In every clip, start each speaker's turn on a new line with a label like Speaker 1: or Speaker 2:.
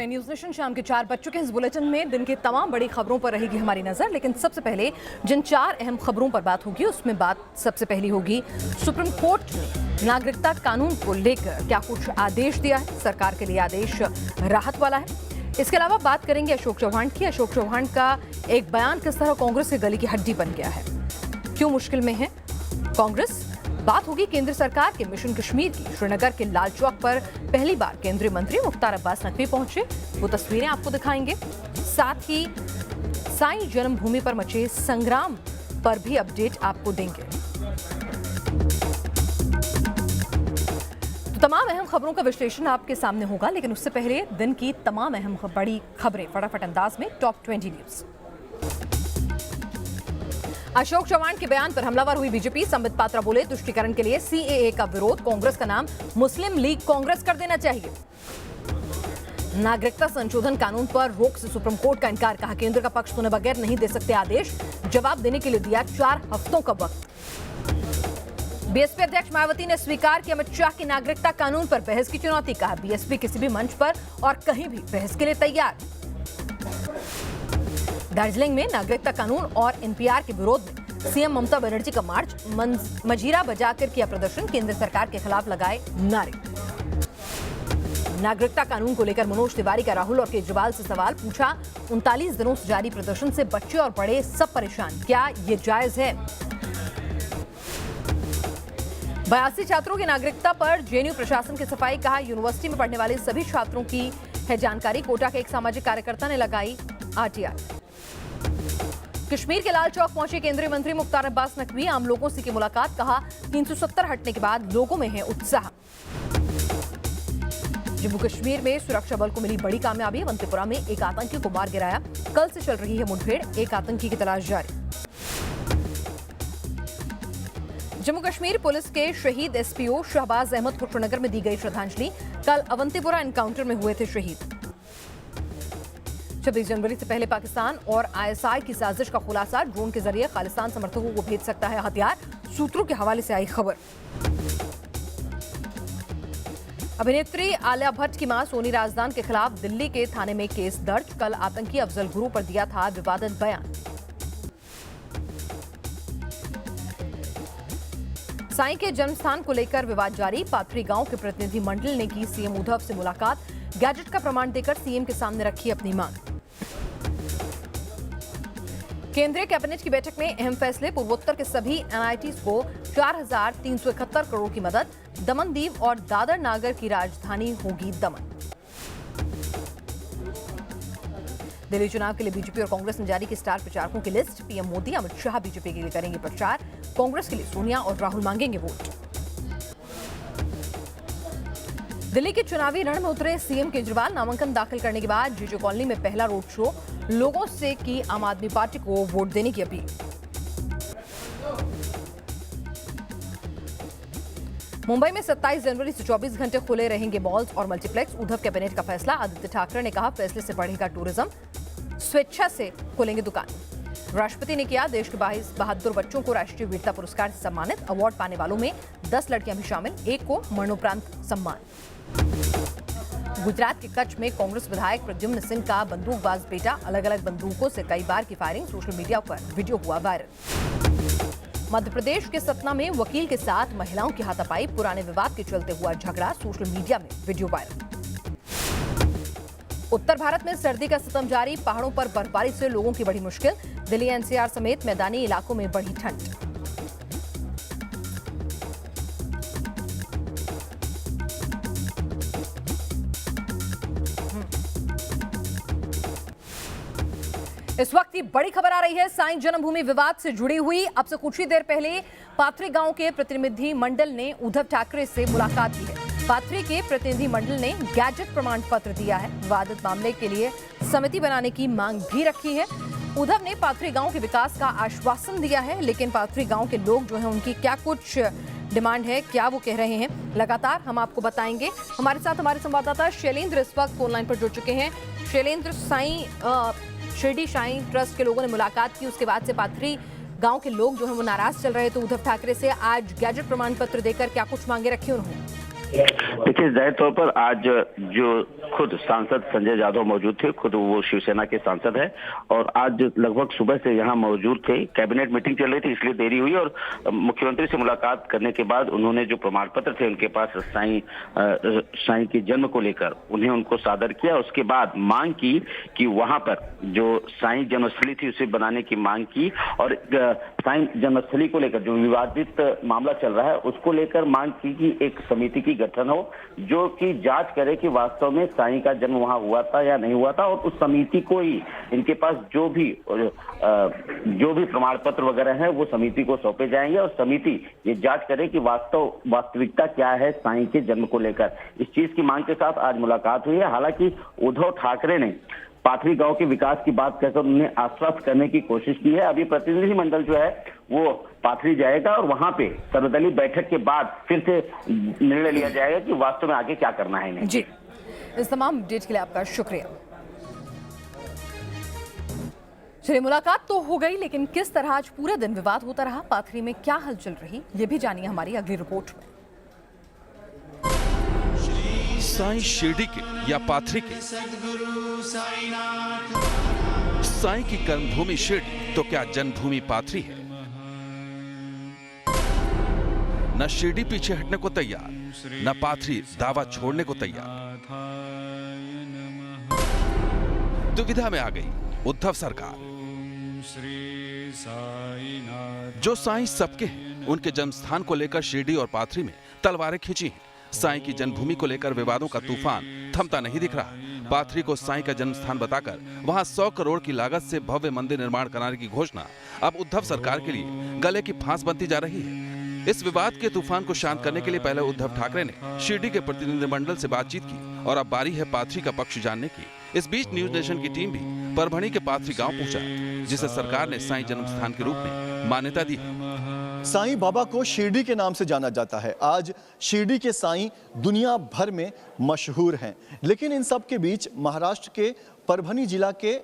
Speaker 1: हैं news nation. शाम के 4 बज चुके हैं। इस बुलेटिन में दिन की तमाम बड़ी खबरों पर रहेगी हमारी नजर, लेकिन सबसे पहले जिन 4 अहम खबरों पर बात होगी उसमें बात सबसे पहली होगी सुप्रीम कोर्ट ने नागरिकता कानून को लेकर क्या कुछ आदेश दिया है। सरकार के लिए आदेश राहत वाला है। इसके अलावा बात करेंगे अशोक चौहान की। अशोक चौहान का एक बयान किस तरह कांग्रेस के गले की हड्डी बन गया है, क्यों मुश्किल में है कांग्रेस। बात होगी केंद्र सरकार के मिशन कश्मीर की। श्रीनगर के लाल चौक पर पहली बार केंद्रीय मंत्री मुख्तार अब्बास नकवी पहुंचे, वो तस्वीरें आपको दिखाएंगे। साथ ही साईं जन्मभूमि पर मचे संग्राम पर भी अपडेट आपको देंगे। तो तमाम अहम खबरों का विश्लेषण आपके सामने होगा, लेकिन उससे पहले दिन की तमाम अहम बड़ी खबरें फटाफट अंदाज में टॉप 20 न्यूज। अशोक चौहान के बयान पर हमलावर हुई बीजेपी। संबित पात्रा बोले तुष्टीकरण के लिए सीएए का विरोध, कांग्रेस का नाम मुस्लिम लीग कांग्रेस कर देना चाहिए। नागरिकता संशोधन कानून पर रोक से सुप्रीम कोर्ट का इनकार, कहा केंद्र का पक्ष सुने बगैर नहीं दे सकते आदेश। जवाब देने के लिए दिया 4 हफ्तों का वक्त। बीएसपी अध्यक्ष मायावती ने स्वीकार की अमित शाह की नागरिकता कानून पर बहस की चुनौती, कहा बीएसपी किसी भी मंच पर और कहीं भी बहस के लिए तैयार। दार्जिलिंग में नागरिकता कानून और एनपीआर के विरोध में सीएम ममता बनर्जी का मार्च, मजीरा बजाकर किया प्रदर्शन, केंद्र सरकार के खिलाफ लगाए नारे। नागरिकता कानून को लेकर मनोज तिवारी का राहुल और केजरीवाल से सवाल पूछा, 39 दिनों से जारी प्रदर्शन से बच्चे और बड़े सब परेशान, क्या ये जायज है। 82 छात्रों की नागरिकता पर जेएनयू प्रशासन की सफाई, कहा यूनिवर्सिटी में पढ़ने वाले सभी छात्रों की है जानकारी। कोटा के एक सामाजिक कार्यकर्ता ने लगाई आरटीआई। कश्मीर के लाल चौक पहुंचे केंद्रीय मंत्री मुख्तार अब्बास नकवी, आम लोगों से की मुलाकात, कहा 370 हटने के बाद लोगों में है उत्साह। जम्मू कश्मीर में सुरक्षा बल को मिली बड़ी कामयाबी, अवंतीपुरा में एक आतंकी को मार गिराया। कल से चल रही है मुठभेड़, एक आतंकी की तलाश जारी। जम्मू कश्मीर पुलिस के शहीद एसपीओ शहबाज अहमद को श्रीनगर में दी गई श्रद्धांजलि। कल अवंतीपुरा एनकाउंटर में हुए थे शहीद। 26 जनवरी से पहले पाकिस्तान और आईएसआई की साजिश का खुलासा, ड्रोन के जरिए खालिस्तान समर्थकों को भेज सकता है हथियार, सूत्रों के हवाले से आई खबर। अभिनेत्री आलिया भट्ट की मां सोनी राजदान के खिलाफ दिल्ली के थाने में केस दर्ज। कल आतंकी अफजल गुरु पर दिया था विवादित बयान। साईं के जन्मस्थान को लेकर विवाद जारी, पाथरी गांव के प्रतिनिधि मंडल ने की सीएम उद्धव से मुलाकात, गैजेट का प्रमाण देकर सीएम के सामने रखी अपनी मांग। केंद्रीय कैबिनेट की बैठक में अहम फैसले, पूर्वोत्तर के सभी एनआईटीज को 4,371 करोड़ की मदद। दमन दीव और दादर नागर की राजधानी होगी दमन। दिल्ली चुनाव के लिए बीजेपी और कांग्रेस ने जारी की स्टार प्रचारकों की list. PM Modi, Amit Shah BJP के लिए करेंगे प्रचार, कांग्रेस के लिए सोनिया और राहुल मांगेंगे वोट। दिल्ली के चुनावी रण में उतरे सीएम केजरीवाल, नामांकन दाखिल करने के बाद जीजे कॉलोनी में पहला रोड शो, लोगों से की आम आदमी पार्टी को वोट देने की अपील। मुंबई में 27 जनवरी से 24 घंटे खुले रहेंगे मॉल्स और मल्टीप्लेक्स, उद्धव कैबिनेट का फैसला। आदित्य ठाकरे ने कहा फैसले से बढ़ेगा टूरिज्म, स्वेच्छा से खुलेंगे दुकान। राष्ट्रपति ने किया देश के 22 बहादुर बच्चों को राष्ट्रीय वीरता पुरस्कार से सम्मानित। अवार्ड पाने वालों में 10 लड़कियां भी शामिल, एक को मरणोपरांत सम्मान। गुजरात के कच्छ में कांग्रेस विधायक प्रद्युम्न सिंह का बंदूकबाज बेटा, अलग अलग बंदूकों से कई बार की फायरिंग, सोशल मीडिया पर वीडियो हुआ वायरल। मध्य प्रदेश के सतना में वकील के साथ महिलाओं की हाथापाई, पुराने विवाद के चलते हुआ झगड़ा, सोशल मीडिया में वीडियो वायरल। उत्तर भारत में सर्दी का सितम जारी, पहाड़ों पर बर्फबारी से लोगों की बड़ी मुश्किल, दिल्ली एनसीआर समेत मैदानी इलाकों में बढ़ी ठंड। इस वक्त की बड़ी खबर आ रही है साईं जन्मभूमि विवाद से जुड़ी हुई। अब से कुछ ही देर पहले पाथरी गांव के प्रतिनिधि मंडल ने उद्धव ठाकरे से मुलाकात की है। पाथरी के प्रतिनिधि मंडल ने गैजेट प्रमाण पत्र दिया है, विवादित मामले के लिए समिति बनाने की मांग भी रखी है। उद्धव ने पाथरी गांव के विकास का आश्वासन दिया है, लेकिन पाथरी गांव के लोग जो हैं उनकी क्या कुछ डिमांड है, क्या वो कह रहे हैं, लगातार हम आपको बताएंगे। हमारे साथ हमारे संवाददाता शैलेंद्र इस वक्त फोन लाइन पर जुड़ चुके हैं। शैलेंद्र, शिरडी साईं ट्रस्ट के लोगों ने मुलाकात की, उसके बाद से पाथरी गांव के लोग जो है वो नाराज चल रहे, तो उद्धव ठाकरे से आज गैजेट प्रमाण पत्र देकर क्या कुछ मांगे रखी उन्होंने?
Speaker 2: देखिए, जाहिर तौर पर आज जो खुद सांसद संजय यादव मौजूद थे। खुद वो शिवसेना के सांसद है और आज लगभग सुबह से यहाँ मौजूद थे। कैबिनेट मीटिंग चल रही थी इसलिए देरी हुई और मुख्यमंत्री से मुलाकात करने के बाद उन्होंने जो प्रमाण पत्र थे उनके पास साईं के जन्म को लेकर उनको सादर किया। उसके बाद मांग की कि वहां पर जो साईं जन्मस्थली थी उसे बनाने की मांग की और साईं जन्मस्थली को लेकर जो विवादित मामला चल रहा है उसको लेकर मांग की कि एक समिति की गठन हो जो कि जांच करे कि वास्तव में साईं का जन्म वहां हुआ था या नहीं हुआ था और उस समिति को ही इनके पास जो भी प्रमाण पत्र वगैरह है वो समिति को सौंपे जाएंगे और समिति ये जांच करे कि वास्तविकता क्या है साईं के जन्म को लेकर। इस चीज की मांग के साथ आज मुलाकात हुई है। हालांकि उद्धव ठाकरे ने पाथरी गांव के विकास की बात कहकर उन्हें आश्वस्त करने की कोशिश की है। अभी प्रतिनिधिमंडल जो है वो पाथरी जाएगा और वहां पे सर्वदलीय बैठक के बाद फिर से निर्णय लिया जाएगा कि वास्तव में आगे क्या करना है इन्हें।
Speaker 1: जी, इस तमाम अपडेट के लिए आपका शुक्रिया। चलिए, मुलाकात तो हो गई, लेकिन किस तरह आज पूरे दिन विवाद होता रहा, पाथरी में क्या हलचल रही, ये भी जानिए हमारी अगली रिपोर्ट में।
Speaker 3: साईं शिरडी के या पाथरी के, साईं की कर्मभूमि शिरडी तो क्या जन्मभूमि पाथरी है? न शिरडी पीछे हटने को तैयार, न पाथरी दावा छोड़ने को तैयार। दुविधा में आ गई उद्धव सरकार। जो साईं सबके हैं, उनके जन्मस्थान को लेकर शिरडी और पाथरी में तलवारें खींची हैं। साईं की जन्मभूमि को लेकर विवादों का तूफान थमता नहीं दिख रहा। पाथरी को साईं का जन्मस्थान बताकर वहां 100 करोड़ की लागत से भव्य मंदिर निर्माण कराने की घोषणा अब उद्धव सरकार के लिए गले की फांस बनती जा रही है। इस विवाद के तूफान को शांत करने के लिए पहले उद्धव ठाकरे ने शिरडी के प्रतिनिधिमंडल से बातचीत की और अब बारी है पाथरी का पक्ष जानने की। इस बीच न्यूज नेशन की टीम भी परभणी के पाथरी गांव पहुंचा, जिसे सरकार ने साईं जन्मस्थान के रूप में मान्यता दी है।
Speaker 4: साईं बाबा को शिरडी के नाम से जाना जाता है। आज शिरडी के साईं दुनिया भर में मशहूर हैं, लेकिन इन सब के बीच महाराष्ट्र के परभणी जिला के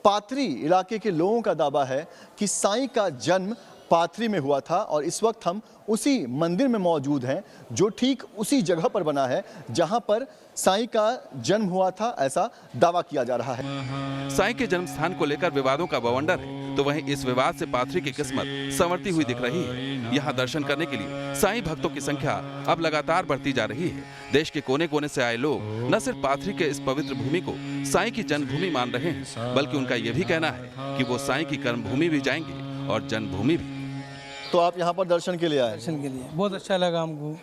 Speaker 4: पाथरी इलाके के लोगों का दावा है कि साईं का जन्म पाथरी में हुआ था और इस वक्त हम उसी मंदिर में मौजूद हैं जो ठीक उसी जगह पर बना है जहां पर साईं का जन्म हुआ था, ऐसा दावा किया जा रहा है।
Speaker 3: साईं के जन्म स्थान को लेकर विवादों का बवंडर है, तो वहीं इस विवाद से पाथरी की किस्मत संवरती हुई दिख रही है। यहाँ दर्शन करने के लिए साईं भक्तों की संख्या अब लगातार बढ़ती जा रही है। देश के कोने कोने से आए लोग न सिर्फ पाथरी के इस पवित्र भूमि को साईं की जन्मभूमि मान रहे हैं, बल्कि उनका यह भी कहना है कि वो साईं की कर्मभूमि भी जाएंगे और जन्मभूमि भी।
Speaker 4: तो आप यहाँ पर दर्शन के लिए आए?
Speaker 5: दर्शन के लिए बहुत अच्छा लगा हमको।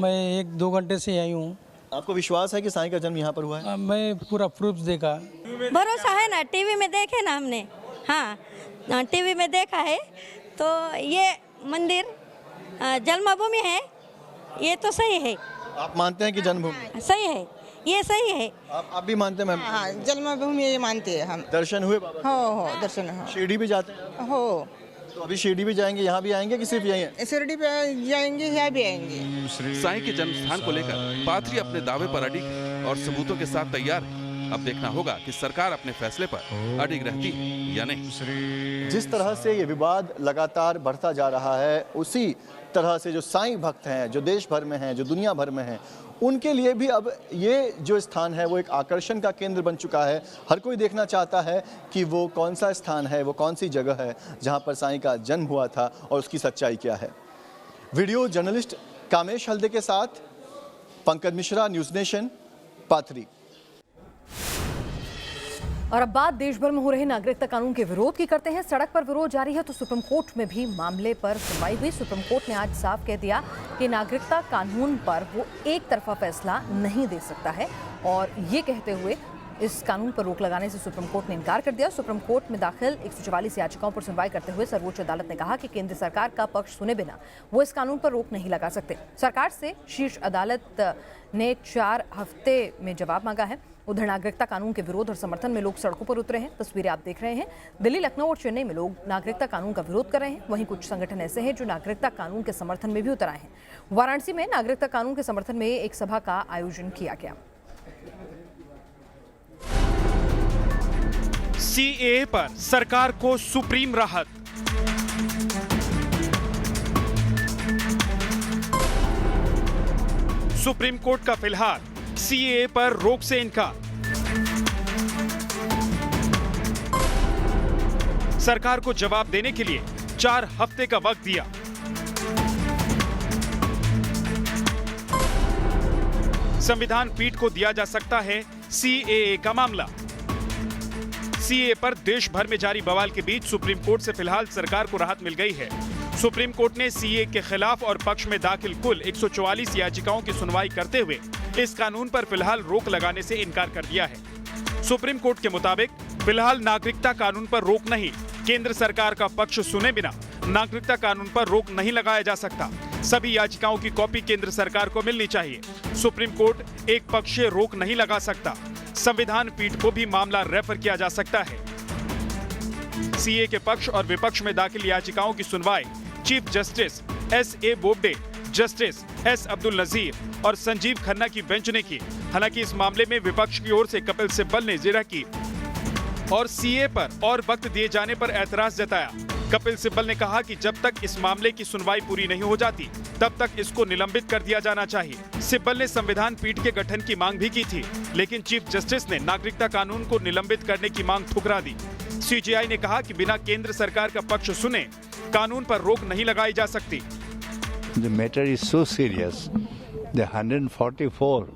Speaker 5: मैं 1-2 घंटे से आई हूँ।
Speaker 4: आपको विश्वास है कि साईं का जन्म यहाँ पर हुआ है?
Speaker 5: मैं पूरा प्रूफ देखा।
Speaker 6: भरोसा है ना, टीवी में देखे ना हमने। हाँ, टीवी में देखा है। तो ये मंदिर जन्मभूमि है, ये तो सही है।
Speaker 4: आप मानते हैं कि जन्मभूमि
Speaker 6: सही है, ये सही है।
Speaker 4: आप भी मानते हैं मैम?
Speaker 7: हाँ, जन्मभूमि ये मानते हैं हम।
Speaker 4: दर्शन हुए बाबा?
Speaker 7: हो दर्शन हो।
Speaker 4: शिरडी भी जाते हैं?
Speaker 7: हो।
Speaker 4: तो अभी शिरडी भी जाएंगे, यहाँ भी आएंगे कि सिर्फ यहीं?
Speaker 7: शिरडी पे जाएंगे, यहाँ भी आएंगे।
Speaker 3: साईं के जन्म स्थान को लेकर पाथरी अपने दावे पर अडिग है और सबूतों के साथ तैयार है। अब देखना होगा कि सरकार अपने फैसले पर अडिग रहती है या नहीं।
Speaker 4: जिस तरह से ये विवाद लगातार बढ़ता जा रहा है, उसी तरह से जो साईं भक्त हैं, जो देश भर में हैं, जो दुनिया भर में हैं, उनके लिए भी अब ये जो स्थान है वो एक आकर्षण का केंद्र बन चुका है। हर कोई देखना चाहता है कि वो कौन सा स्थान है, वो कौन सी जगह है जहाँ पर साईं का जन्म हुआ था और उसकी सच्चाई क्या है। वीडियो जर्नलिस्ट कामेश हल्दे के साथ पंकज मिश्रा, न्यूज़ नेशन, पाथरी।
Speaker 1: और अब बात देश भर में हो रहे नागरिकता कानून के विरोध की करते हैं। सड़क पर विरोध जारी है तो सुप्रीम कोर्ट में भी मामले पर सुनवाई हुई। सुप्रीम कोर्ट ने आज साफ कह दिया कि नागरिकता कानून पर वो एक तरफा फैसला नहीं दे सकता है और ये कहते हुए इस कानून पर रोक लगाने से सुप्रीम कोर्ट ने इनकार कर दिया। सुप्रीम कोर्ट में दाखिल 144 याचिकाओं पर सुनवाई करते हुए सर्वोच्च अदालत ने कहा कि केंद्र सरकार का पक्ष सुने बिना वो इस कानून पर रोक नहीं लगा सकते। सरकार से शीर्ष अदालत ने 4 हफ्ते में जवाब मांगा है। उधर नागरिकता कानून के विरोध और समर्थन में लोग सड़कों पर उतरे हैं। तस्वीरें आप देख रहे हैं। दिल्ली, लखनऊ और चेन्नई में लोग नागरिकता कानून का विरोध कर रहे हैं। वहीं कुछ संगठन ऐसे हैं जो नागरिकता कानून के समर्थन में भी उतर आए हैं। वाराणसी में नागरिकता कानून के समर्थन में एक सभा का आयोजन किया गया।
Speaker 8: सीएए पर सरकार को सुप्रीम राहत। सुप्रीम कोर्ट का फिलहाल सीएए पर रोक से इनकार। सरकार को जवाब देने के लिए 4 हफ्ते का वक्त दिया। संविधान पीठ को दिया जा सकता है सीएए का मामला। सीएए पर देश भर में जारी बवाल के बीच सुप्रीम कोर्ट से फिलहाल सरकार को राहत मिल गई है। सुप्रीम कोर्ट ने सीएए के खिलाफ और पक्ष में दाखिल कुल 144 याचिकाओं की सुनवाई करते हुए इस कानून पर फिलहाल रोक लगाने से इनकार कर दिया है। सुप्रीम कोर्ट के मुताबिक फिलहाल नागरिकता कानून पर रोक नहीं, केंद्र सरकार का पक्ष सुने बिना नागरिकता कानून पर रोक नहीं लगाया जा सकता। सभी याचिकाओं की कॉपी केंद्र सरकार को मिलनी चाहिए। सुप्रीम कोर्ट एक पक्षीय रोक नहीं लगा सकता। संविधान पीठ को भी मामला रेफर किया जा सकता है। सीए के पक्ष और विपक्ष में दाखिल याचिकाओं की सुनवाई chief justice S A. Bobde, justice S. Abdul Nazeer और संजीव खन्ना की बेंच ने की। हालांकि इस मामले में विपक्ष की ओर से कपिल सिब्बल ने जिरह की और सीए पर और वक्त दिए जाने पर ऐतराज जताया। कपिल सिब्बल ने कहा कि जब तक इस मामले की सुनवाई पूरी नहीं हो जाती तब तक इसको निलंबित कर दिया जाना चाहिए। सिब्बल ने संविधान पीठ के गठन की मांग भी की थी, लेकिन चीफ जस्टिस ने नागरिकता कानून को निलंबित करने की मांग ठुकरा दी। सीजेआई ने कहा कि बिना केंद्र सरकार का पक्ष सुने कानून पर रोक नहीं लगाई जा सकती।
Speaker 9: The matter is so serious. The 144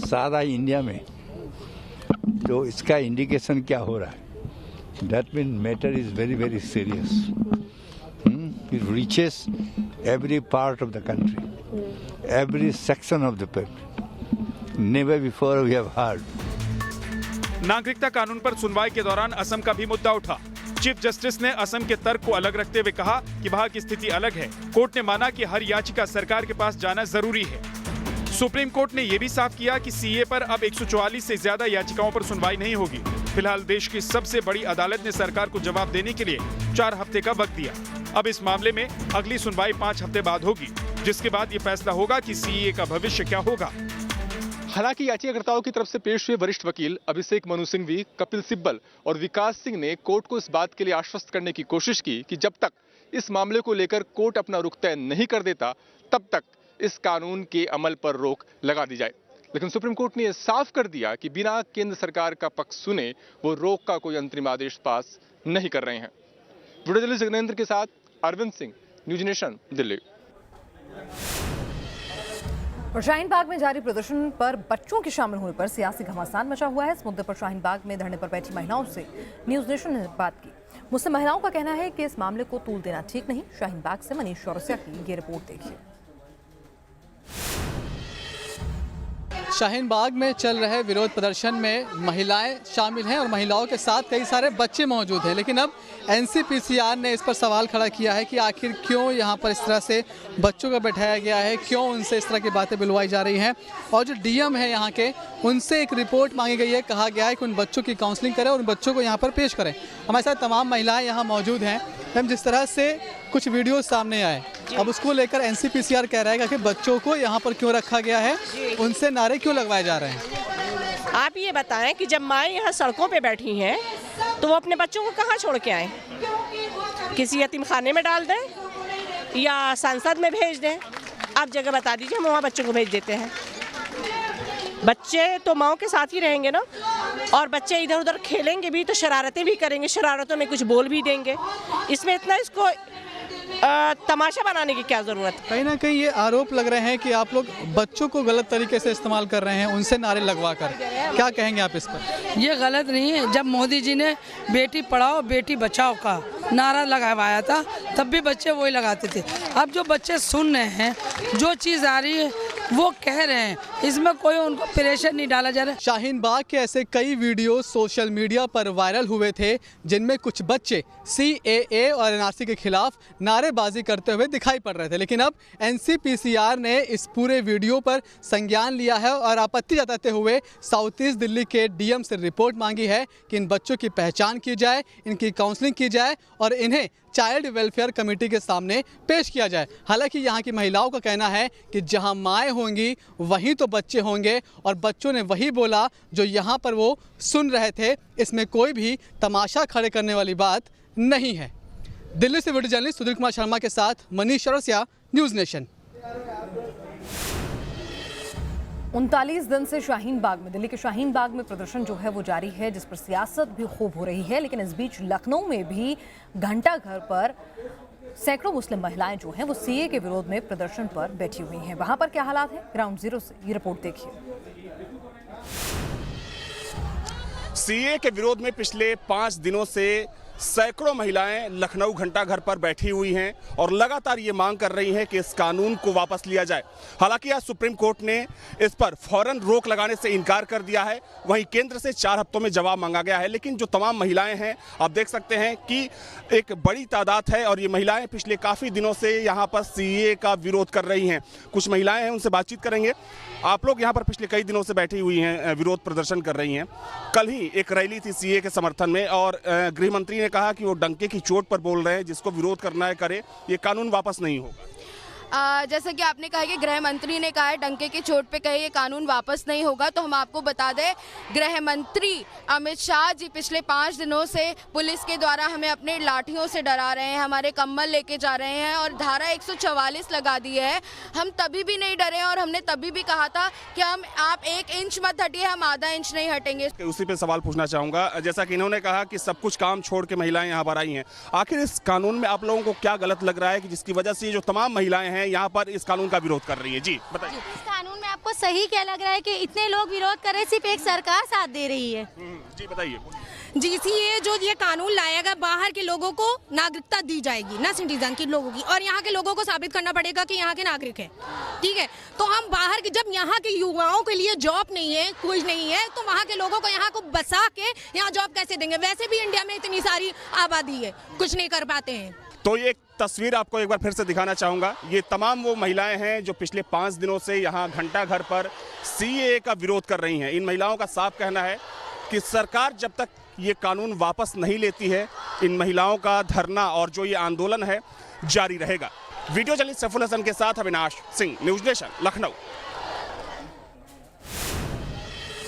Speaker 9: सारा इंडिया में तो इसका इंडिकेशन क्या हो रहा है? That means matter is very, very serious. It reaches every part of the country, every section of the people. Never before we have heard.
Speaker 8: नागरिकता कानून पर सुनवाई के दौरान असम का भी मुद्दा उठा। चीफ जस्टिस ने असम के तर्क को अलग रखते हुए कहा कि वहां की स्थिति अलग है। कोर्ट ने माना कि हर याचिका सरकार के पास जाना जरूरी है। सुप्रीम कोर्ट ने यह भी साफ किया कि सीए पर अब 144 से ज्यादा याचिकाओं पर सुनवाई नहीं होगी। फिलहाल देश की सबसे बड़ी अदालत ने सरकार को जवाब देने के लिए 4 हफ्ते का वक्त दिया। अब इस मामले में अगली सुनवाई 5 हफ्ते बाद होगी, जिसके बाद ये फैसला होगा कि सीए का भविष्य क्या होगा।
Speaker 10: हालांकि याचिकाकर्ताओं की तरफ से पेश हुए वरिष्ठ वकील अभिषेक मनु सिंघवी, कपिल सिब्बल और विकास सिंह ने कोर्ट को इस बात के लिए आश्वस्त करने की कोशिश की कि जब तक इस मामले को लेकर कोर्ट अपना रुख तय नहीं कर देता तब तक इस कानून के अमल पर रोक लगा दी जाए। लेकिन सुप्रीम कोर्ट ने यह साफ कर दिया कि बिना केंद्र सरकार का पक्ष सुने वो रोक का कोई अंतरिम आदेश पास नहीं कर रहे हैं। वीडियो जर्नलिस्ट जगनेंद्र के साथ अरविंद सिंह, न्यूज नेशन, दिल्ली।
Speaker 1: और शाहीन बाग में जारी प्रदर्शन पर बच्चों के शामिल होने पर सियासी घमासान मचा हुआ है। इस मुद्दे पर शाहीन बाग में धरने पर बैठी महिलाओं से न्यूज नेशन ने बात की। मुस्लिम महिलाओं का कहना है कि इस मामले को तूल देना ठीक नहीं। शाहीन बाग से मनीष चौरसिया की ये रिपोर्ट देखिए।
Speaker 11: शाहीन बाग में चल रहे विरोध प्रदर्शन में महिलाएं शामिल हैं और महिलाओं के साथ कई सारे बच्चे मौजूद हैं। लेकिन अब एनसीपीसीआर ने इस पर सवाल खड़ा किया है कि आखिर क्यों यहां पर इस तरह से बच्चों को बैठाया गया है, क्यों उनसे इस तरह की बातें बुलवाई जा रही हैं। और जो डीएम है यहाँ के, उनसे एक रिपोर्ट मांगी गई है। कहा गया है कि उन बच्चों की काउंसलिंग करें और उन बच्चों को यहाँ पर पेश करें। हमारे साथ तमाम महिलाएँ यहाँ मौजूद हैं। हम जिस तरह से कुछ वीडियो सामने आए, अब उसको लेकर एनसीपीसीआर कह रहा है कि बच्चों को यहाँ पर क्यों रखा गया है, उनसे नारे क्यों लगवाए जा रहे हैं।
Speaker 12: आप ये बताएं कि जब माएँ यहाँ सड़कों पे बैठी हैं तो वो अपने बच्चों को कहाँ छोड़ के आए? किसी यतीम खाने में डाल दें या संसद में भेज दें? आप जगह बता दीजिए, हम वहाँ बच्चों को भेज देते हैं। बच्चे तो माओ के साथ ही रहेंगे ना, और बच्चे इधर उधर खेलेंगे भी तो शरारतें भी करेंगे, शरारतों में कुछ बोल भी देंगे। इसमें इतना इसको तमाशा बनाने की क्या ज़रूरत है?
Speaker 11: कहीं ना कहीं ये आरोप लग रहे हैं कि आप लोग बच्चों को गलत तरीके से इस्तेमाल कर रहे हैं, उनसे नारे लगवा कर। क्या कहेंगे आप इस पर?
Speaker 13: ये गलत नहीं है। जब मोदी जी ने बेटी पढ़ाओ बेटी बचाओ का नारा लगवाया था तब भी बच्चे वही लगाते थे। अब जो बच्चे सुन रहे हैं, जो चीज़ आ रही है वो कह रहे हैं, इसमें कोई उनको प्रेशर नहीं डाला जा रहा है।
Speaker 11: शाहीन बाग के ऐसे कई वीडियो सोशल मीडिया पर वायरल हुए थे जिनमें कुछ बच्चे सीएए और एनआरसी के खिलाफ नारेबाजी करते हुए दिखाई पड़ रहे थे। लेकिन अब एनसीपीसीआर ने इस पूरे वीडियो पर संज्ञान लिया है और आपत्ति जताते हुए साउथ ईस्ट दिल्ली के डीएम से रिपोर्ट मांगी है कि इन बच्चों की पहचान की जाए, इनकी काउंसलिंग की जाए और इन्हें चाइल्ड वेलफेयर कमेटी के सामने पेश किया जाए। हालांकि यहाँ की महिलाओं का कहना है कि जहाँ माएँ होंगी वहीं तो बच्चे होंगे और बच्चों ने वही बोला जो यहाँ पर वो सुन रहे थे। इसमें कोई भी तमाशा खड़े करने वाली बात नहीं है। दिल्ली से वीडियो जर्नलिस्ट सुधीर कुमार शर्मा के साथ मनीष चौरसिया, न्यूज़ नेशन।
Speaker 1: 39 दिन से शाहीन बाग में, दिल्ली के शाहीन बाग में प्रदर्शन जो है वो जारी है, जिस पर सियासत भी खूब हो रही है। लेकिन इस बीच लखनऊ में भी घंटा घर पर सैकड़ों मुस्लिम महिलाएं जो हैं वो सीए के विरोध में प्रदर्शन पर बैठी हुई हैं। वहां पर क्या हालात हैं, ग्राउंड जीरो से ये रिपोर्ट देखिए।
Speaker 14: सीए के विरोध में पिछले 5 दिनों से सैकड़ों महिलाएं लखनऊ घंटा घर पर बैठी हुई हैं और लगातार ये मांग कर रही हैं कि इस कानून को वापस लिया जाए। हालांकि आज सुप्रीम कोर्ट ने इस पर फौरन रोक लगाने से इनकार कर दिया है। वहीं केंद्र से 4 हफ्तों में जवाब मांगा गया है। लेकिन जो तमाम महिलाएं हैं, आप देख सकते हैं कि एक बड़ी तादाद है और ये महिलाएं पिछले काफ़ी दिनों से यहाँ पर सीए का विरोध कर रही हैं। कुछ महिलाएं हैं, उनसे बातचीत करेंगे। आप लोग यहाँ पर पिछले कई दिनों से बैठी हुई हैं, विरोध प्रदर्शन कर रही हैं। कल ही एक रैली थी सीए के समर्थन में और गृह मंत्री ने कहा कि वो डंके की चोट पर बोल रहे हैं, जिसको विरोध करना है करे, ये कानून वापस नहीं होगा।
Speaker 15: जैसे कि आपने कहा कि गृह मंत्री ने कहा है डंके की चोट पे कहे ये कानून वापस नहीं होगा, तो हम आपको बता दें गृह मंत्री अमित शाह जी पिछले 5 दिनों से पुलिस के द्वारा हमें अपने लाठियों से डरा रहे हैं, हमारे कम्बल लेके जा रहे हैं और धारा 144 लगा दी है। हम तभी भी नहीं डरे और हमने तभी भी कहा था कि आप 1 इंच मत हटिए, हम आधा इंच नहीं हटेंगे।
Speaker 14: उसी पे सवाल पूछना चाहूँगा, जैसा कि इन्होंने कहा कि सब कुछ काम छोड़ के महिलाएं यहाँ पर आई हैं, आखिर इस कानून में आप लोगों को क्या गलत लग रहा है कि जिसकी वजह से जो तमाम महिलाएं हैं यहाँ पर इस कानून का विरोध कर रही है? जी बताइए।
Speaker 16: इस कानून में आपको सही क्या लग रहा है कि इतने लोग विरोध कर रहे हैं, सिर्फ एक सरकार साथ दे रही है?
Speaker 14: जी बताइए।
Speaker 17: ये जो ये कानून लाया गया, बाहर के लोगों को नागरिकता दी जाएगी, ना सिटीजन के लोगों की, और यहाँ के लोगों को साबित करना पड़ेगा कि यहाँ के नागरिक है। ठीक है, तो हम बाहर के, जब यहाँ के युवाओं के लिए जॉब नहीं है, कुछ नहीं है, तो वहाँ के लोगों को यहाँ को बसा के यहाँ जॉब कैसे देंगे? वैसे भी इंडिया में इतनी सारी आबादी है, कुछ नहीं कर पाते हैं।
Speaker 14: तो ये तस्वीर आपको एक बार फिर से दिखाना चाहूँगा। ये तमाम वो महिलाएं हैं जो पिछले 5 दिनों से यहाँ घंटा घर पर सीए का विरोध कर रही हैं। इन महिलाओं का साफ कहना है कि सरकार जब तक ये कानून वापस नहीं लेती है, इन महिलाओं का धरना और जो ये आंदोलन है जारी रहेगा। वीडियो जर्नलिस्ट सैफुल हसन के साथ अविनाश सिंह, न्यूज़ नेशन, लखनऊ।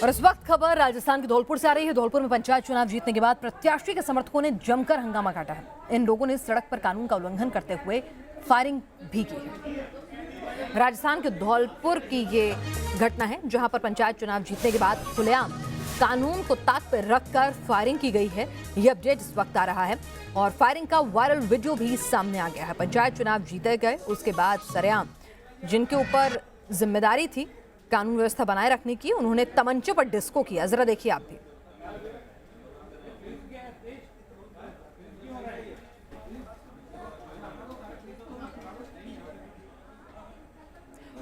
Speaker 1: और इस वक्त खबर राजस्थान के धौलपुर से आ रही है। धौलपुर में पंचायत चुनाव जीतने के बाद प्रत्याशी के समर्थकों ने जमकर हंगामा काटा है। इन लोगों ने सड़क पर कानून का उल्लंघन करते हुए फायरिंग भी की है। राजस्थान के धौलपुर की ये घटना है, जहां पर पंचायत चुनाव जीतने के बाद खुलेआम कानून को ताक पर रखकर फायरिंग की गई है। ये अपडेट इस वक्त आ रहा है और फायरिंग का वायरल वीडियो भी सामने आ गया है। पंचायत चुनाव जीते गए, उसके बाद सरेआम जिनके ऊपर जिम्मेदारी थी कानून व्यवस्था बनाए रखने की, उन्होंने तमंचे पर डिस्को किया। जरा देखिए आप भी।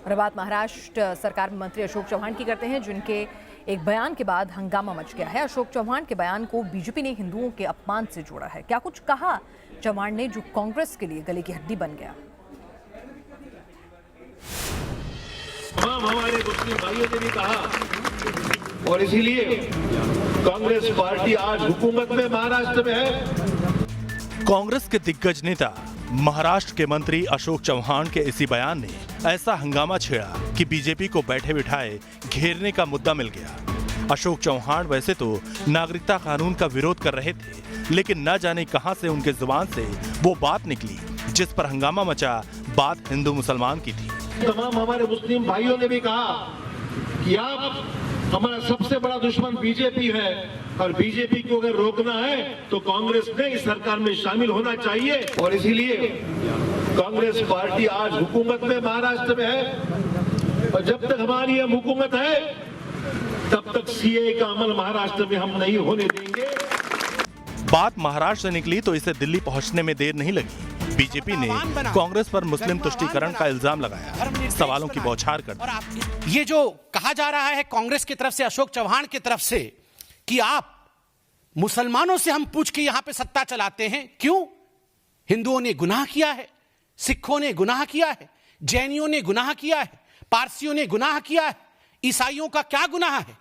Speaker 1: और बात महाराष्ट्र सरकार में मंत्री अशोक चौहान की करते हैं, जिनके एक बयान के बाद हंगामा मच गया है। अशोक चौहान के बयान को बीजेपी ने हिंदुओं के अपमान से जोड़ा है। क्या कुछ कहा चौहान ने जो कांग्रेस के लिए गले की हड्डी बन गया?
Speaker 18: हमारे मुस्लिम भाइयों ने भी कहा और इसीलिए कांग्रेस पार्टी आज हुकूमत में महाराष्ट्र में है।
Speaker 19: कांग्रेस के दिग्गज नेता महाराष्ट्र के मंत्री अशोक चौहान के इसी बयान ने ऐसा हंगामा छेड़ा कि बीजेपी को बैठे बिठाए घेरने का मुद्दा मिल गया। अशोक चौहान वैसे तो नागरिकता कानून का विरोध कर रहे थे, लेकिन न जाने कहां से उनके जुबान से वो बात निकली जिस पर हंगामा मचा। बात हिंदू मुसलमान की थी।
Speaker 18: तमाम हमारे मुस्लिम भाइयों ने भी कहा कि आप हमारा सबसे बड़ा दुश्मन बीजेपी है और बीजेपी को अगर रोकना है तो कांग्रेस ने इस सरकार में शामिल होना चाहिए। और इसीलिए कांग्रेस पार्टी आज हुकूमत में महाराष्ट्र में है और जब तक हमारी यह हुकूमत है तब तक सीए का अमल महाराष्ट्र में हम नहीं होने देंगे।
Speaker 19: बात महाराष्ट्र से निकली तो इसे दिल्ली पहुंचने में देर नहीं लगी। बीजेपी ने कांग्रेस पर मुस्लिम तुष्टीकरण का इल्जाम लगाया, सवालों की बौछार कर दी।
Speaker 20: ये जो कहा जा रहा है कांग्रेस की तरफ से, अशोक चौहान की तरफ से, कि आप मुसलमानों से हम पूछ के यहां पे सत्ता चलाते हैं, क्यों? हिंदुओं ने गुनाह किया है, सिखों ने गुनाह किया है, जैनियों ने गुनाह किया है, पारसियों ने गुनाह किया है, ईसाइयों का क्या गुनाह है?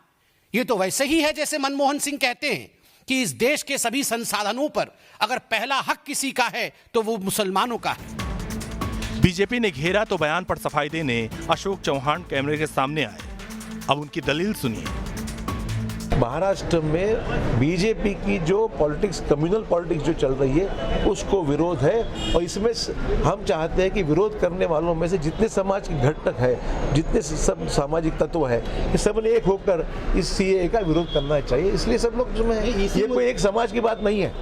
Speaker 20: ये तो वैसे ही है जैसे मनमोहन सिंह कहते हैं कि इस देश के सभी संसाधनों पर अगर पहला हक किसी का है तो वो मुसलमानों का है।
Speaker 19: बीजेपी ने घेरा तो बयान पर सफाई देने अशोक चौहान कैमरे के सामने आए। अब उनकी दलील सुनिए।
Speaker 21: महाराष्ट्र में बीजेपी की जो पॉलिटिक्स, कम्युनल पॉलिटिक्स जो चल रही है उसको विरोध है। और इसमें हम चाहते हैं कि विरोध करने वालों में से जितने समाज के घटक है, जितने सब सामाजिक तत्व है, ये सब ने एक होकर इस सीएए का विरोध करना चाहिए। इसलिए सब लोग जो है, ये कोई एक समाज की बात नहीं है।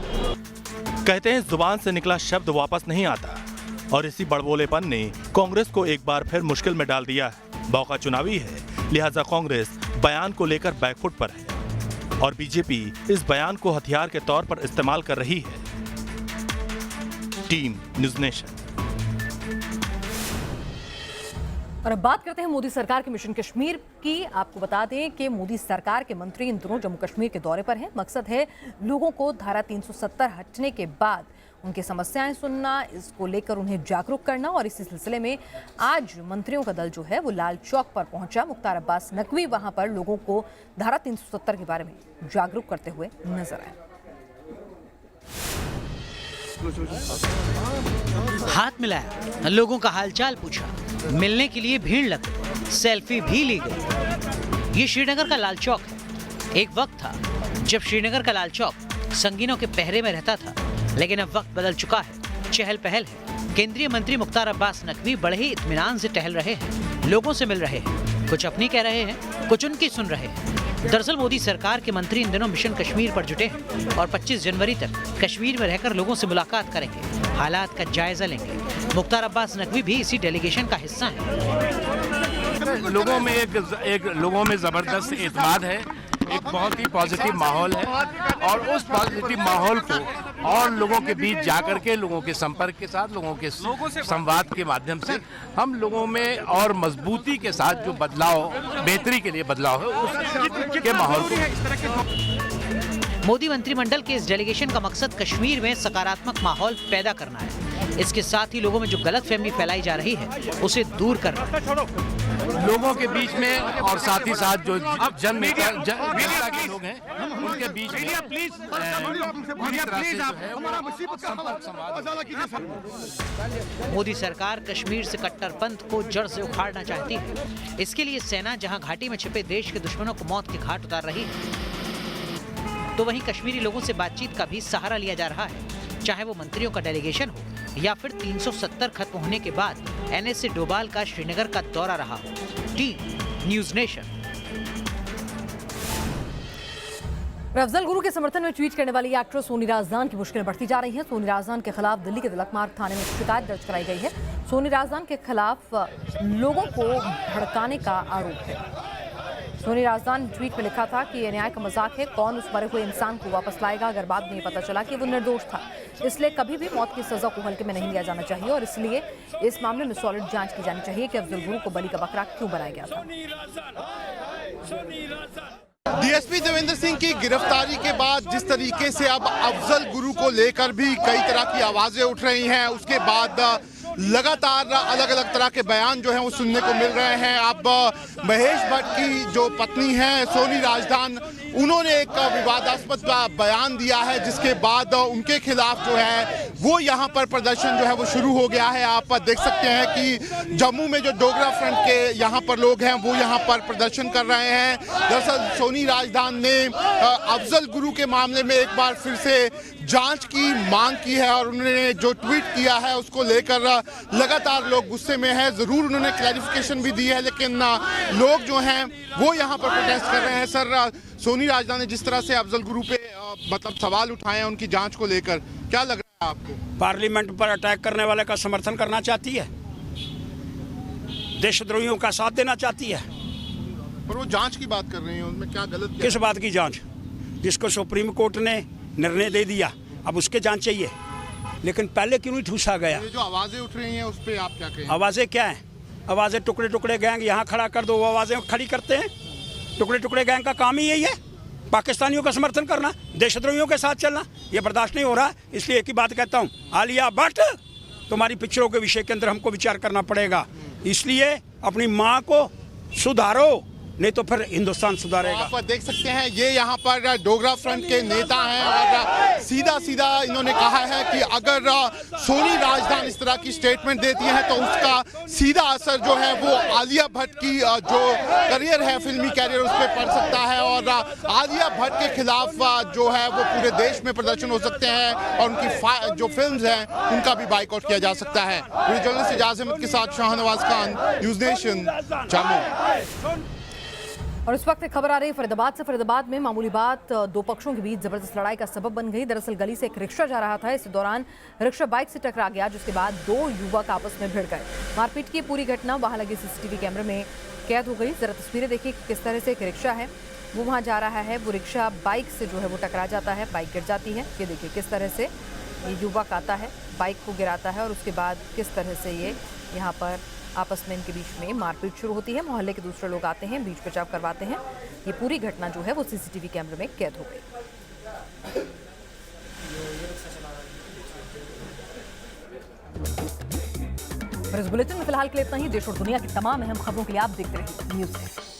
Speaker 19: कहते हैं जुबान से निकला शब्द वापस नहीं आता, और इसी बड़बोलेपन ने कांग्रेस को एक बार फिर मुश्किल में डाल दिया है। मौका चुनावी है, लिहाजा कांग्रेस बयान को लेकर बैकफुट पर है और बीजेपी इस बयान को हथियार के तौर पर इस्तेमाल कर रही है। Team news nation.
Speaker 1: और अब बात करते हैं मोदी सरकार के मिशन कश्मीर की। आपको बता दें कि मोदी सरकार के मंत्री इन दिनों जम्मू कश्मीर के दौरे पर हैं। मकसद है लोगों को धारा 370 हटने के बाद उनकी समस्याएं सुनना, इसको लेकर उन्हें जागरूक करना। और इसी सिलसिले में आज मंत्रियों का दल जो है वो लाल चौक पर पहुंचा। मुख्तार अब्बास नकवी वहां पर लोगों को धारा 370 के बारे में जागरूक करते हुए नजर आए।
Speaker 22: हाथ मिलाया, लोगों का हालचाल पूछा, मिलने के लिए भीड़ लग गई, सेल्फी भी ली गई। ये श्रीनगर का लाल चौक है। एक वक्त था जब श्रीनगर का लाल चौक संगीनों के पहरे में रहता था, लेकिन अब वक्त बदल चुका है, चहल पहल है। केंद्रीय मंत्री मुख्तार अब्बास नकवी बड़े ही इत्मीनान से टहल रहे हैं, लोगों से मिल रहे हैं, कुछ अपनी कह रहे हैं, कुछ उनकी सुन रहे हैं। दरअसल मोदी सरकार के मंत्री इन दिनों मिशन कश्मीर पर जुटे हैं और 25 जनवरी तक कश्मीर में रहकर लोगों से मुलाकात करेंगे, हालात का जायजा लेंगे। मुख्तार अब्बास नकवी भी इसी डेलीगेशन का हिस्सा हैं।
Speaker 23: लोगों में जबरदस्त एतमाद है, एक बहुत ही पॉजिटिव माहौल है, और उस पॉजिटिव माहौल को और लोगों के बीच जाकर के, लोगों के संपर्क के साथ, लोगों के संवाद के माध्यम से हम लोगों में और मजबूती के साथ जो बदलाव, बेहतरी के लिए बदलाव है, उसके माहौल को।
Speaker 22: मोदी मंत्रिमंडल के इस डेलीगेशन का मकसद कश्मीर में सकारात्मक माहौल पैदा करना है। इसके साथ ही लोगों में जो गलतफहमी फैलाई जा रही है उसे दूर करना है।
Speaker 23: लोगों के बीच में और साथ ही साथ जो जनता के लोग हैं उनके बीच में
Speaker 22: मोदी सरकार कश्मीर से कट्टरपंथ को जड़ से उखाड़ना चाहती है। इसके लिए सेना जहां घाटी में छिपे देश के दुश्मनों को मौत के घाट उतार रही है, तो वहीं कश्मीरी लोगों से बातचीत का भी सहारा लिया जा रहा है। चाहे वो मंत्रियों का डेलीगेशन हो या फिर 370 खत्म होने के बाद NSA डोभाल का श्रीनगर का दौरा रहा हो। Team news nation.
Speaker 1: Afzal Guru के समर्थन में ट्वीट करने वाली एक्ट्रेस सोनी राजदान की मुश्किलें बढ़ती जा रही हैं। सोनी राजदान के खिलाफ दिल्ली के तिलक मार्ग थाने में शिकायत दर्ज कराई गई है। सोनी राजदान के खिलाफ लोगों को भड़काने का आरोप है। सोनी राजदान ने ट्वीट में लिखा था कि यह न्याय का मजाक है, कौन उस मरे हुए इंसान को वापस लाएगा अगर बाद में पता चला कि वो निर्दोष था। इसलिए कभी भी मौत की सजा को हल्के में नहीं लिया जाना चाहिए और इसलिए इस मामले में सॉलिड जांच की जानी चाहिए कि अफजल गुरु को बलि का बकरा क्यों बनाया गया था।
Speaker 24: डीएसपी देवेंद्र सिंह की गिरफ्तारी के बाद जिस तरीके से अब अफजल गुरु को लेकर भी कई तरह की आवाजें उठ रही हैं, उसके बाद लगातार अलग अलग तरह के बयान जो हैं वो सुनने को मिल रहे हैं। अब महेश भट्ट की जो पत्नी है सोनी राजदान, उन्होंने एक विवादास्पद बयान दिया है, जिसके बाद उनके खिलाफ जो है वो यहाँ पर प्रदर्शन जो है वो शुरू हो गया है। आप देख सकते हैं कि जम्मू में जो डोगरा फ्रंट के यहाँ पर लोग हैं वो यहाँ पर प्रदर्शन कर रहे हैं। दरअसल सोनी राजदान ने अफजल गुरु के मामले में एक बार फिर से जांच की मांग की है और उन्होंने जो ट्वीट किया है उसको लेकर लगातार लोग गुस्से में हैं। जरूर उन्होंने क्लैरिफिकेशन भी दी है, लेकिन लोग जो हैं वो यहाँ पर प्रोटेस्ट कर रहे हैं। सर, सोनी राजदान ने जिस तरह से अफजल गुरु पे मतलब सवाल उठाए हैं उनकी जांच को लेकर, क्या लग रहा है आपको?
Speaker 25: पार्लियामेंट पर अटैक करने वाले का समर्थन करना चाहती है, देशद्रोहियों का साथ देना चाहती है।
Speaker 24: पर वो जांच की बात कर रही हैं, उनमें क्या गलत?
Speaker 25: किस बात की जांच? जिसको सुप्रीम कोर्ट ने निर्णय दे दिया अब उसके जांच चाहिए, लेकिन पहले क्यों नहीं ठूसा गया?
Speaker 24: ये जो आवाजें उठ रही हैं उस पर आप क्या कहें?
Speaker 25: आवाजें क्या हैं? आवाजें टुकड़े टुकड़े गैंग यहाँ खड़ा कर दो, वो आवाजें खड़ी करते हैं। टुकड़े टुकड़े गैंग का काम ही यही है, पाकिस्तानियों का समर्थन करना, देशद्रोहियों के साथ चलना। ये बर्दाश्त नहीं हो रहा। इसलिए एक ही बात कहता हूँ, आलिया भट्ट, तुम्हारी पिक्चरों के विषय के अंदर हमको विचार करना पड़ेगा। इसलिए अपनी माँ को सुधारो, नहीं तो फिर हिंदुस्तान सुधारेगा।
Speaker 24: आप देख सकते हैं ये यहाँ पर डोगरा फ्रंट के नेता हैं और सीधा सीधा इन्होंने कहा है कि अगर सोनी राजदान इस तरह की स्टेटमेंट देती है तो उसका सीधा असर जो है वो आलिया भट्ट की जो करियर है, फिल्मी करियर, उस पर पड़ सकता है और आलिया भट्ट के खिलाफ जो है वो पूरे देश में प्रदर्शन हो सकते हैं और उनकी जो फिल्म्स हैं उनका भी बाइकआउट किया जा सकता है। जर्नलिस्ट इजाज अहमद के साथ शाहनवाज खान, न्यूज़ नेशन, जम्मू।
Speaker 1: और इस वक्त एक खबर आ रही है फरीदाबाद से। फरीदाबाद में मामूली बात दो पक्षों के बीच जबरदस्त लड़ाई का सबब बन गई। दरअसल गली से एक रिक्शा जा रहा था, इस दौरान रिक्शा बाइक से टकरा गया, जिसके बाद दो युवक आपस में भिड़ गए। मारपीट की पूरी घटना वहां लगे सीसीटीवी कैमरे में कैद हो गई। जरा तस्वीरें देखिए किस तरह से एक रिक्शा है वो वहां जा रहा है, वो रिक्शा बाइक से जो है वो टकरा जाता है, बाइक गिर जाती है। ये देखिए किस तरह से ये युवक आता है, बाइक को गिराता है और उसके बाद किस तरह से ये यहाँ पर आपस में इनके बीच में मारपीट शुरू होती है। मोहल्ले के दूसरे लोग आते हैं, बीच बचाव करवाते हैं। ये पूरी घटना जो है वो सीसीटीवी कैमरे में कैद हो गई। और इस बुलेटिन में फिलहाल के लिए इतना ही। देश और दुनिया की तमाम अहम खबरों के लिए आप देखते रहिए न्यूज़।